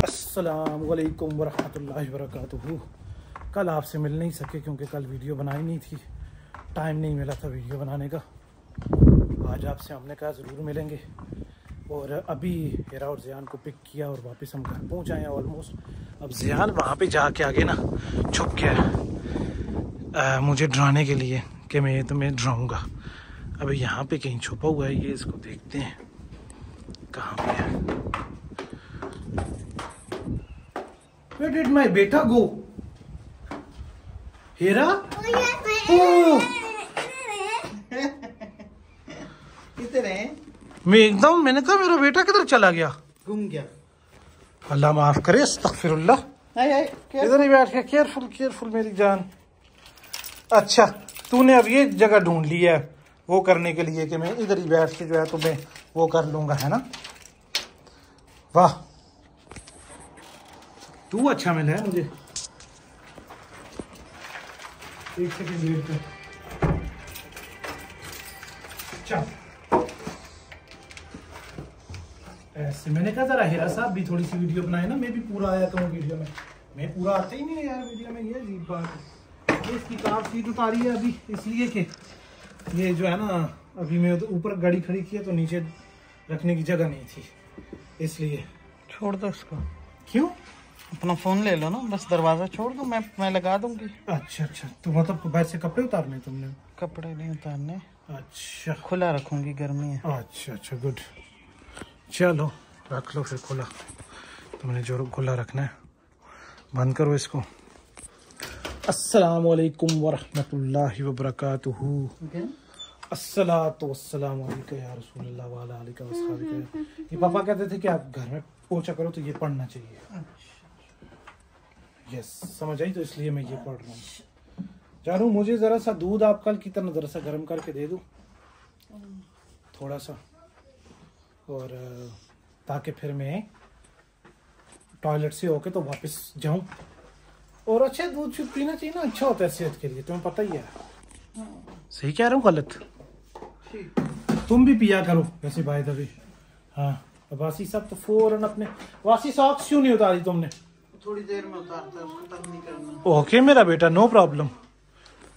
अस्सलामुअलैकुम वरहमतुल्लाहि वबरकातुहू। कल आपसे मिल नहीं सके क्योंकि कल वीडियो बनाई नहीं थी, टाइम नहीं मिला था वीडियो बनाने का। आज आपसे हमने कहा ज़रूर मिलेंगे। और अभी हेरा और ज़ियान को पिक किया और वापस हम घर पहुँच आए हैं ऑलमोस्ट। अब ज़ियान वहाँ पे जाके आगे ना छुप गया मुझे डराने के लिए कि मैं तुम्हें डराऊँगा। अभी यहाँ पे कहीं छुपा हुआ है, ये इसको देखते हैं कहाँ पे है। Where did my बेटा go? हेरा? किधर है? मैंने कहा मेरा बेटा किधर चला गया? घूम गया। अल्लाह माफ करे, अस्तगफिरुल्लाह। इधर ही बैठ के केयरफुल मेरी जान। अच्छा, तूने अब ये जगह ढूंढ ली है वो करने के लिए कि मैं इधर ही बैठ के जो है तुम्हें वो कर लूंगा, है ना? वाह, तू अच्छा मिला है मुझे। एक सेकंड वेट कर। चल, ऐसे मैंने कहा जरा हेरा साहब भी थोड़ी सी वीडियो बनाए ना, मैं भी पूरा आया करूँ वीडियो में। मैं पूरा आता ही नहीं है यार वीडियो में, ये अजीब बात है। ये इसकी कार सीट उतारी है अभी इसलिए कि ये जो है ना, अभी मैं ऊपर गाड़ी खड़ी की है तो नीचे रखने की जगह नहीं थी, इसलिए। छोड़ दो उसको। क्यों? अपना फोन ले लो ना, बस दरवाजा छोड़ दो, मैं लगा दूंगी। अच्छा, तो मतलब बाहर से कपड़े उतारने तुमने? कपड़े नहीं उतारने। अच्छा, खुला रखूंगी, गर्मी है। अच्छा गुड। चलो रख लो फिर खुला, तुमने जो खुला रखना है। बंद करो इसको। अस्सलामुअलैकुम वरहमतुल्लाहि वबरकातुहू। अस्सलातु वस्सलामु अलैका या रसूलल्लाह व अला आलिका व अस्हाबिका। ये पापा कहते थे कि आप घर में पोछा करो तो ये पढ़ना चाहिए। यस, समझ आई? तो इसलिए मैं ये पढ़ रहा हूँ। जानू, मुझे जरा सा दूध आप कल की तरह जरा सा गर्म करके दे दो थोड़ा सा, और ताकि फिर मैं टॉयलेट से होके तो वापस जाऊं। और अच्छा दूध पीना चाहिए ना, अच्छा होता है सेहत के लिए, तुम्हें पता ही है। सही कह रहा हूँ गलत? तुम भी पिया करो वैसे बाय द वे। हाँ, वासी साहब तो फौरन अपने वासी सॉक्स क्यों नहीं उतारी तुमने? थोड़ी देर में उतारता है, उसको तंग नहीं करना। ओके मेरा बेटा, नो प्रॉब्लम।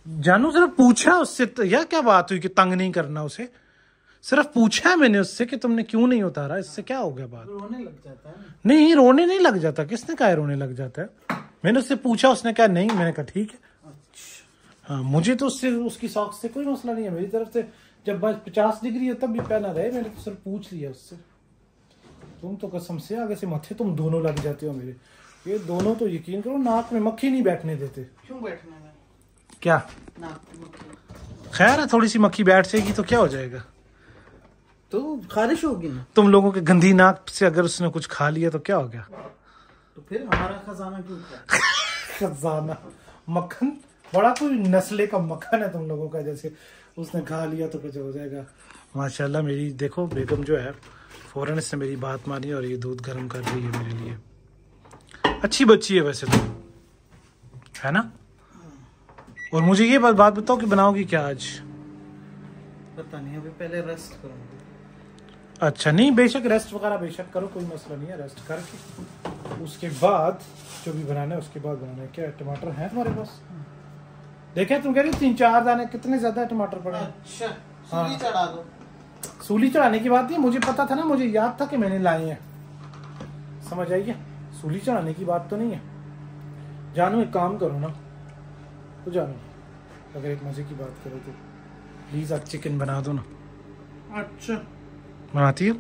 जानू सिर्फ पूछा उससे तो, या क्या बात हुई कि तंग नहीं करना उसे? सिर्फ पूछा है मैंने उससे कि तुमने क्यों नहीं उतारा, इससे क्या हो गया बात? रोने लग जाता है। नहीं, रोने नहीं लग जाता। किसने कहा रोने लग जाता है? मैंने उससे पूछा, उसने कहा नहीं। मैंने कहा ठीक है। अच्छा। हाँ, मुझे तो उससे उसकी सॉक्स से कोई मसला नहीं है मेरी तरफ से। जब 50 डिग्री है तब भी पहना रहे, मैंने तो सिर्फ पूछ लिया उससे। तुम तो कसम से आगे से मथे तुम दोनों लग जाते हो मेरे। ये दोनों तो यकीन करो नाक में मक्खी नहीं बैठने देते। क्यों बैठने में? क्या नाक में मक्खी? खैर है, थोड़ी सी मक्खी बैठ जाएगी तो क्या हो जाएगा? तो खारिश होगी ना। तुम लोगों के गंदी नाक से अगर उसने कुछ खा लिया तो क्या हो गया? तो फिर हमारा खजाना क्यों खा? खजाना मक्खन, बड़ा कोई नस्ले का मक्खन है तुम लोगों का, जैसे उसने खा लिया तो कुछ हो जाएगा। माशाल्लाह मेरी देखो बेगम जो है फौरन इसने मेरी बात मानी और ये दूध गर्म कर रही है मेरे लिए। अच्छी बच्ची है वैसे तो, है ना? और मुझे ये बात बताओ कि बनाओगी क्या आज? पता नहीं, अभी पहले रेस्ट करूंगी। अच्छा, नहीं बेशक रेस्ट वगैरह बेशक करो, कोई मसला नहीं है। रेस्ट करके उसके बाद जो भी बनाना है उसके बाद बनाना है। क्या टमाटर है तुम्हारे पास? देखे तुम कह रही 3-4 दाने, कितने ज्यादा टमाटर पड़े? अच्छा, सूली चढ़ा दो। सूली चढ़ाने की बात नहीं, मुझे पता था ना, मुझे याद था कि मैंने लाए हैं। समझ आई है? सूली चढ़ाने की बात तो नहीं है। जानू एक काम करो ना, तो जानू अगर एक मजे की बात करो तो प्लीज आप चिकन बना दो ना। अच्छा, बनाती हो?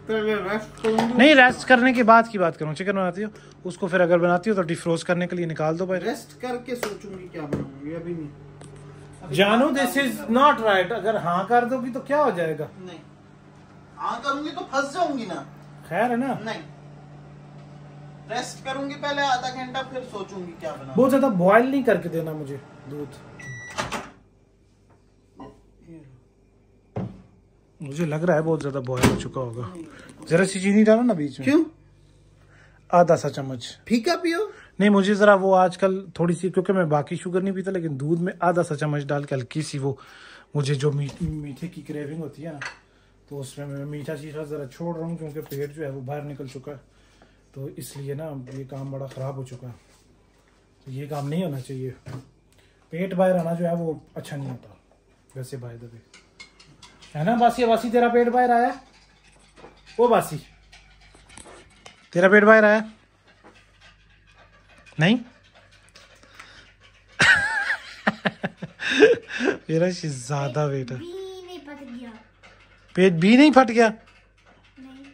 पहले रेस्ट करूंगी। नहीं, रेस्ट करने के बाद की बात करूँ। चिकन बनाती हो, उसको फिर अगर बनाती हो तो डिफ्रोस्ट करने के लिए निकाल दो भाई। रेस्ट करके सोचूंगी क्या बनाऊंगी, अभी नहीं। जानू दिस इज नॉट राइट। अगर हाँ कर दोगी तो क्या हो जाएगा? नहीं, हाँ करूंगी तो फंस जाऊंगी ना। खैर है ना? नहीं, रेस्ट करूंगी पहले आधा घंटा, फिर सोचूंगी क्या बनाऊं। बहुत ज्यादा बॉयल नहीं करके देना मुझे दूध। मुझे लग रहा है बहुत ज्यादा बॉयल हो चुका होगा। जरा सी चीनी डालो ना बीच में। क्यों? आधा सा चम्मच। फीका पियो। नहीं, मुझे जरा वो आजकल थोड़ी सी, क्योंकि मैं बाकी शुगर नहीं पीता, लेकिन दूध में आधा सा चम्मच डाल के हल्की सी वो, मुझे जो मीठे की क्रेविंग होती है ना, तो उसमें मैं मीठा शीठा ज़रा छोड़ रहा हूँ क्योंकि पेट जो है वो बाहर निकल चुका है, तो इसलिए ना ये काम बड़ा ख़राब हो चुका है। तो ये काम नहीं होना चाहिए, पेट बाहर आना जो है वो अच्छा नहीं होता वैसे बाय द वे, है ना बासी? बासी तेरा पेट बाहर आया? ओ बासी तेरा पेट बाहर आया नहीं? मेरा शिज़ादा बेटा नहीं फट गया। पेट भी नहीं फट गया? नहीं।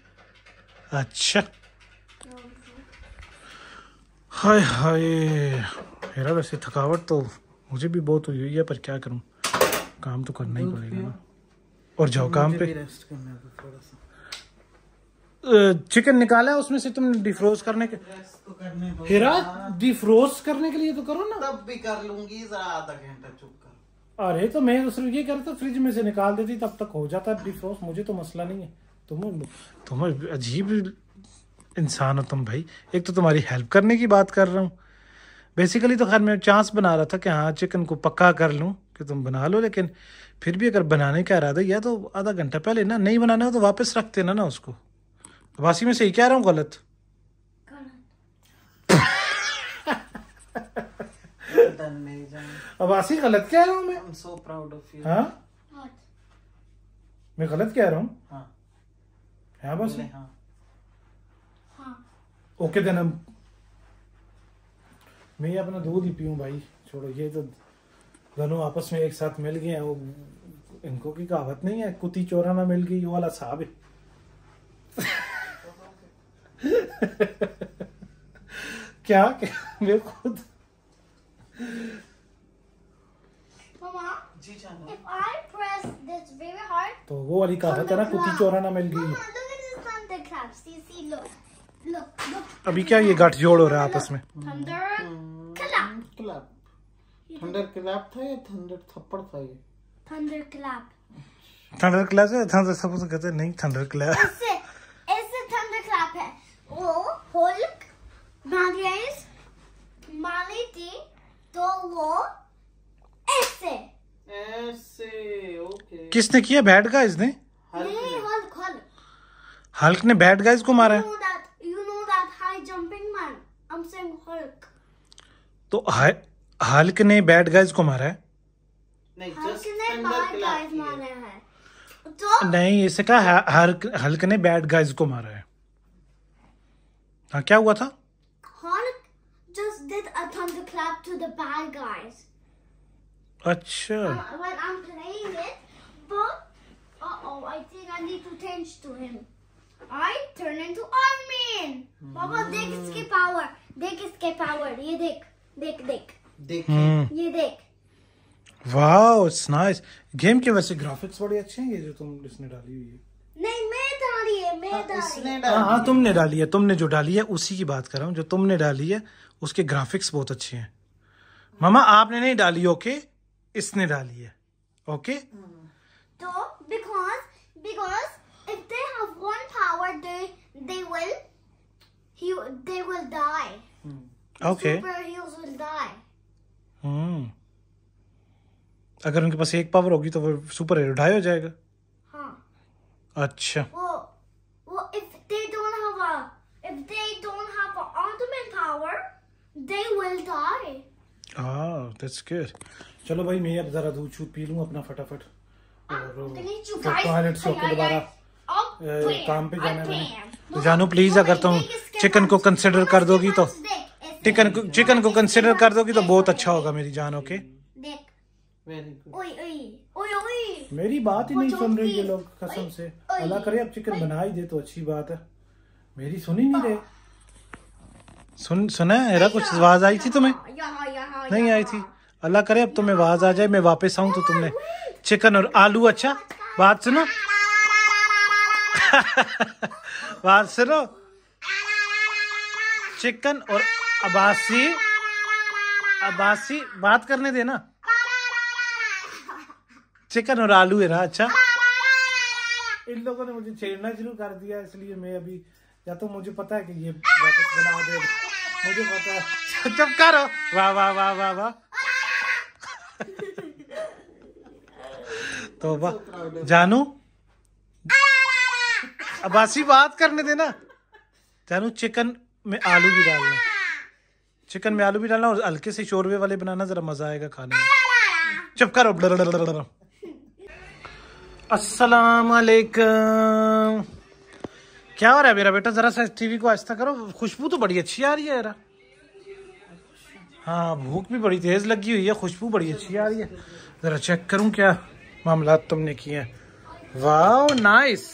अच्छा हाय हाय। मेरा वैसे थकावट तो मुझे भी बहुत हुई है, पर क्या करूं, काम तो करना ही पड़ेगा ना। और जाओ काम पे। रेस्ट करना है थोड़ा सा। चिकन निकाला है उसमें से तुमने डिफ्रोज करने के? रेस्ट तो करने दो। हीरा डिफ्रोज करने के लिए तो करो ना। तब भी कर लूंगी, जरा आधा घंटा चुप कर। अरे तो मैं सिर्फ ये करता, फ्रिज में से निकाल देती तब तक हो जाता डिफ्रोज, मुझे तो मसला नहीं है। तुम अजीब इंसान हो तुम भाई। एक तो तुम्हारी हेल्प करने की बात कर रहा हूँ, बेसिकली तो खैर मैं चांस बना रहा था कि हाँ चिकन को पक्का कर लूँ कि तुम बना लो, लेकिन फिर भी अगर बनाने का इरादा या तो आधा घंटा पहले ना, नहीं बनाना हो तो वापस रख देना ना उसको। वासी में सही कह रहा हूँ गलत? अब वासी गलत कह रहा हूँ मैं? I'm so proud of you. हाँ मैं गलत कह रहा हूँ? हाँ हाँ बस हाँ। ओके देन मैं ये अपना दूध ही पीऊँ भाई। छोड़ो, ये तो दोनों आपस में एक साथ मिल गए हैं। वो इनको की कहावत नहीं है, कुत्ती चोराना मिल गई, वो वाला साहब है। क्या मैं खुद Mama, जी जाना। if I press this very hard, तो वो वाली कहावत है ना, कुत्ती चोराना मिल गई। Mama, look at this thunderclap. See, look. अभी क्या ये गठजोड़ हो रहा है आपस में? Thunderclap. क्लैप। थंडर क्लैप था या थंडर थप्पड़ था ये? Thunderclap. थंडर क्लैप है, थंडर सब कहते नहीं, थंडर क्लैप। ऐसे thunderclap है। वो Hulk, Magnus, Mality, तो वो ऐसे ओके। किसने किया? बैड गाइज ने? नहीं, Hulk. हल्क ने बैड गाइज को मारा है? You know that high jumping man. I'm saying Hulk. तो हल्क ने बैड गाइज को मारा है? नहीं, Hulk just ने थंडर bad क्लैप guys किया। मारे हैं। तो नहीं, इसे कहा हल्क ने बैड गाइज को मारा है। हाँ क्या हुआ था? Hulk just did a thunderclap to the bad guys. अच्छा When I'm playing it, but I think I need to change to him. I turn into Iron Man. Papa, देख इसके power. देख इसके power. ये देख. देखिए। ये देख. Wow it's nice. गेम के वैसे ग्राफिक्स बड़े अच्छे हैं, ये जो तुम इसने डाली हुई है। नहीं, मैं डाली है. इसने हाँ डाल हाँ तुमने डाली है, तुमने जो डाली है उसी की बात कर रहा हूँ। जो तुमने डाली है उसके ग्राफिक्स बहुत अच्छे हैं। मामा आपने नहीं डाली, ओके, इसने डाली है, ओके। तो because if they have one power, they will die. Okay Superheroes will die. अगर उनके पास एक पावर होगी तो वो सुपर हीरो ढाई हो जाएगा। हाँ. अच्छा Well, if they don't have an ultimate power, they will die. That's good. चलो भाई मैं अब जरा दूध छूट पी लूँ अपना फटाफट, और Didn't you फिर guys? टॉयलेट से होकर दोबारा Bam. काम पे जाना है मैंने। Bam. तो जानू प्लीज, अगर तुम चिकन को कंसिडर कर दोगी तो चिकन को कंसिडर कर दोगी तो बहुत अच्छा होगा मेरी जान, ओके। देख. Very good. ओए. मेरी बात ही नहीं सुन रही ये लोग, कसम ओए, से। ओए, अल्लाह करे अब चिकन बना ही दे तो अच्छी बात है, मेरी सुन ही नहीं रहे। सुना है हेरा, कुछ आवाज आई थी तुम्हें? नहीं आई थी। अल्लाह करे अब तुम्हें आवाज आ जाए, मैं वापस आऊं तो तुमने चिकन और आलू। अच्छा बात सुनो, बात सुनो, चिकन और अब्बासी बात करने देना। चिकन और आलू है ना? अच्छा इन लोगों ने मुझे छेड़ना शुरू कर दिया, इसलिए मैं अभी, या तो मुझे पता है कि ये वापस बना दे, मुझे पता है। चुप करो। वाह वाह वाह वाह वाह। तो वाह जानू अब्बासी बात करने देना। जानू चिकन में आलू भी डालना, चिकन में आलू भी डालना और हल्के से शोरबे वाले बनाना, जरा मजा आएगा खाने में। चुप करो। अस्सलाम वालेकुम। क्या हो रहा है मेरा बेटा? जरा सा टीवी को आहिस्ता करो। खुशबू तो बड़ी अच्छी आ रही है यार। हाँ भूख भी बड़ी तेज लगी हुई है, खुशबू बड़ी अच्छी आ रही है। जरा चेक करूं क्या मामला तुमने किए हैं। वाह नाइस,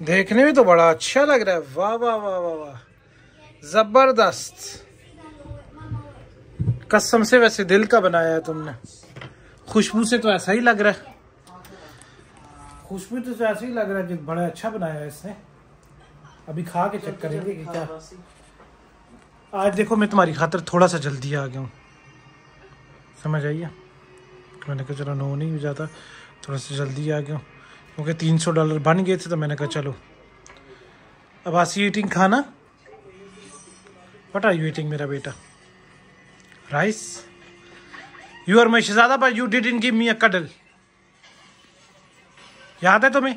देखने में तो बड़ा अच्छा लग रहा है। वाह वाह वाह वाह वाह, जबरदस्त। कसम से वैसे दिल का बनाया है तुमने। खुशबू से तो ऐसा ही लग रहा है, खुशबू तो ऐसा ही लग रहा है कि बड़ा अच्छा बनाया है इसने। अभी खा के चेक करेंगे कि क्या। आज देखो मैं तुम्हारी खातिर थोड़ा सा जल्दी आ गया हूँ, समझ आइए। मैंने कहा चलो 9 नहीं हो जाता, थोड़ा सा जल्दी आ गया हूँ क्योंकि $300 बन गए थे। तो मैंने कहा चलो अब्बासी ईटिंग खाना। व्हाट आर यू ईटिंग मेरा बेटा? राइस? यू आर माई शहजादा but you didn't give me a cuddle. याद है तुम्हें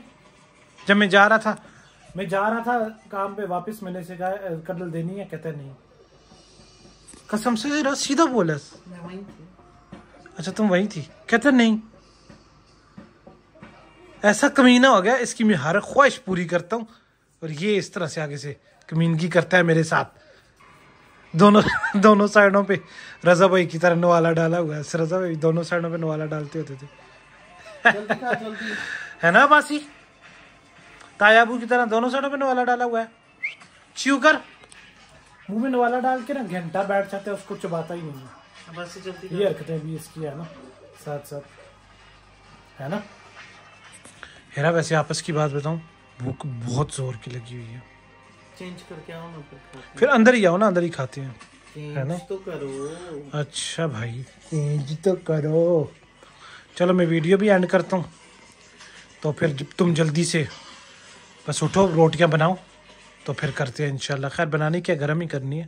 जब मैं जा रहा था काम पे वापस, मैंने से कहा कडल देनी है, कहते नहीं। कसम से सीधा बोला। अच्छा तुम वही थी, कहते नहीं। ऐसा कमीना हो गया, इसकी मैं हर ख्वाहिश पूरी करता हूँ और ये इस तरह से आगे से कमीनगी करता है मेरे साथ। दोनों साइडों पे रजा भाई की तरह नवाला डाला हुआ है। रजा भाई दोनों साइडों पे नवाला डालते होते थे। जल्दी है ना बासी? तायाबू की तरह दोनों साइडों पे नवाला डाला हुआ है। च्यू कर, मुंह में नवाला डाल के ना घंटा बैठ जाते हैं, उसको चबाता ही नहीं है। ये हरकतें भी इसकी है ना साथ साथ, है ना। हेरा वैसे आपस की बात बताऊं, भूख बहुत जोर की लगी हुई है। चेंज करके आओ ना फिर अंदर ही आओ ना, अंदर ही खाते हैं, है ना। तो करो। अच्छा भाई चेंज तो करो। चलो मैं वीडियो भी एंड करता हूँ, तो फिर तुम जल्दी से बस उठो, रोटियां बनाओ, तो फिर करते हैं इंशाल्लाह। खैर बनाने क्या, गर्म ही करनी है,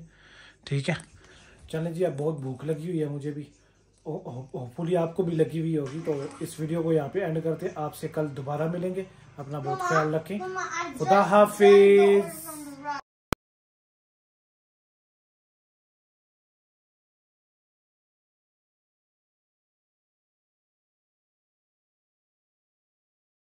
ठीक है। चलें जी, अब बहुत भूख लगी हुई है मुझे भी, होपफुली आपको भी लगी हुई होगी। तो इस वीडियो को यहाँ पे एंड करते हैं। आपसे कल दोबारा मिलेंगे, अपना बहुत ख्याल रखें। खुदा हाफिज।